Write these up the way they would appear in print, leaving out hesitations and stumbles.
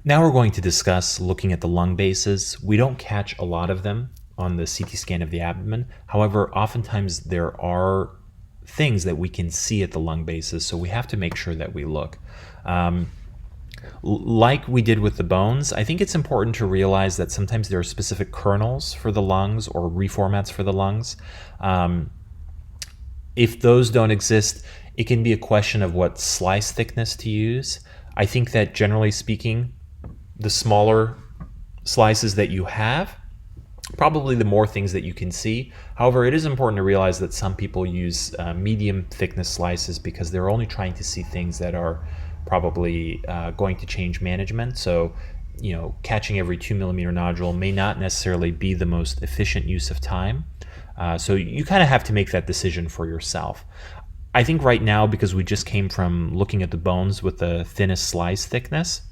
Now we're going to discuss looking at the lung bases. We don't catch a lot of them on the CT scan of the abdomen. However, oftentimes there are things that we can see at the lung bases, so we have to make sure that we look. Like we did with the bones, I think it's important to realize that sometimes there are specific kernels for the lungs or reformats for the lungs. If those don't exist, it can be a question of what slice thickness to use. I think that generally speaking, the smaller slices that you have, probably the more things that you can see. However, it is important to realize that some people use medium thickness slices because they're only trying to see things that are probably going to change management. So, catching every 2 millimeter nodule may not necessarily be the most efficient use of time. So you kind of have to make that decision for yourself. I think right now, because we just came from looking at the bones with the thinnest slice thickness,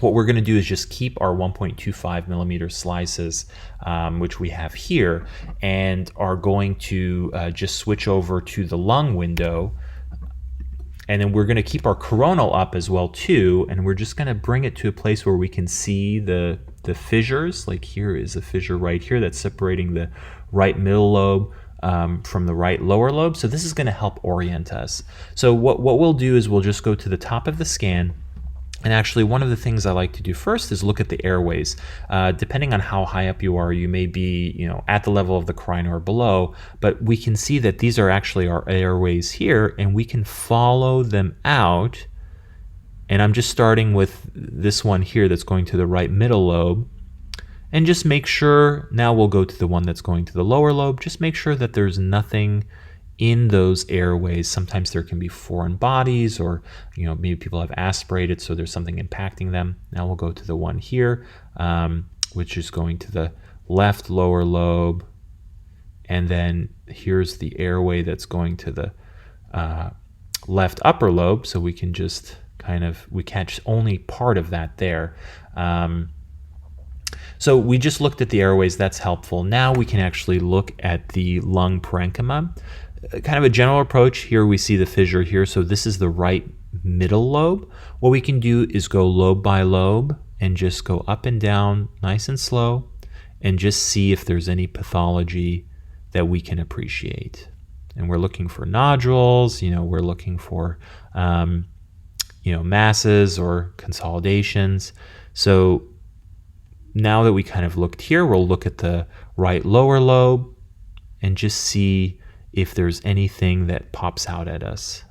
what we're going to do is just keep our 1.25 millimeter slices, which we have here, and are going to just switch over to the lung window. And then we're going to keep our coronal up as well too, and we're just going to bring it to a place where we can see the fissures. Like here is a fissure right here that's separating the right middle lobe from the right lower lobe. So this is going to help orient us. So what we'll do is we'll just go to the top of the scan. And actually, one of the things I like to do first is look at the airways. Depending on how high up you are, you may be, at the level of the carina or below, but we can see that these are actually our airways here, and we can follow them out. And I'm just starting with this one here that's going to the right middle lobe. And just make sure, now we'll go to the one that's going to the lower lobe, just make sure that there's nothing in those airways. Sometimes there can be foreign bodies, or maybe people have aspirated, so there's something impacting them. Now we'll go to the one here, which is going to the left lower lobe, and then here's the airway that's going to the left upper lobe, so we can just we catch only part of that there. So we just looked at the airways, that's helpful. Now we can actually look at the lung parenchyma. Kind of a general approach. Here we see the fissure here, so this is the right middle lobe. What we can do is go lobe by lobe and just go up and down nice and slow and just see if there's any pathology that we can appreciate. And we're looking for nodules, we're looking for masses or consolidations. So now that we kind of looked here, we'll look at the right lower lobe and just see if there's anything that pops out at us.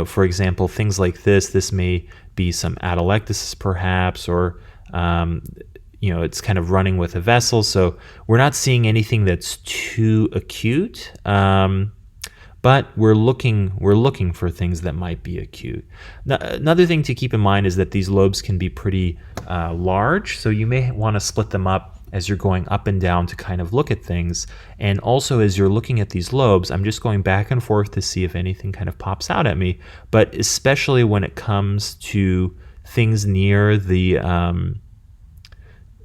For example, things like this may be some atelectasis perhaps, or it's kind of running with a vessel. So we're not seeing anything that's too acute, but we're looking for things that might be acute. Now, another thing to keep in mind is that these lobes can be pretty large, so you may want to split them up as you're going up and down to kind of look at things. And also as you're looking at these lobes, I'm just going back and forth to see if anything kind of pops out at me, but especially when it comes to things near the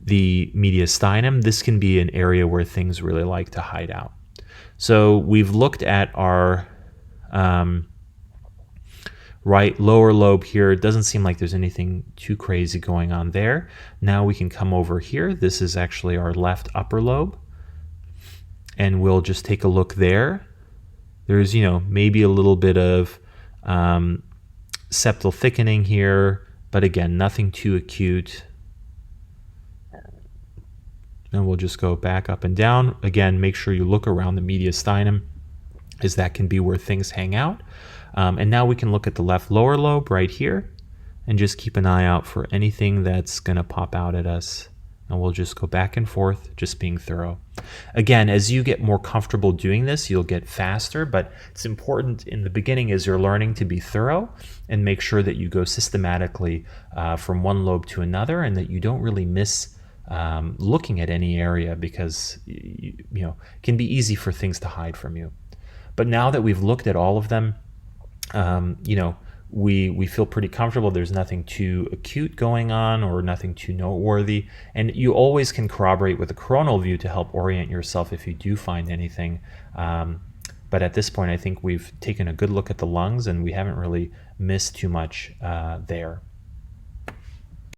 mediastinum, this can be an area where things really like to hide out. So we've looked at our right lower lobe here. It doesn't seem like there's anything too crazy going on there. Now we can come over here. This is actually our left upper lobe, and we'll just take a look there. There's, maybe a little bit of septal thickening here, but again, nothing too acute. And we'll just go back up and down. Again, make sure you look around the mediastinum, as that can be where things hang out. And now we can look at the left lower lobe right here and just keep an eye out for anything that's going to pop out at us. And we'll just go back and forth, just being thorough. Again, as you get more comfortable doing this, you'll get faster, but it's important in the beginning as you're learning to be thorough and make sure that you go systematically from one lobe to another, and that you don't really miss looking at any area, because it can be easy for things to hide from you. But now that we've looked at all of them, we feel pretty comfortable. There's nothing too acute going on or nothing too noteworthy, and you always can corroborate with a coronal view to help orient yourself if you do find anything. But at this point, I think we've taken a good look at the lungs, and we haven't really miss too much there.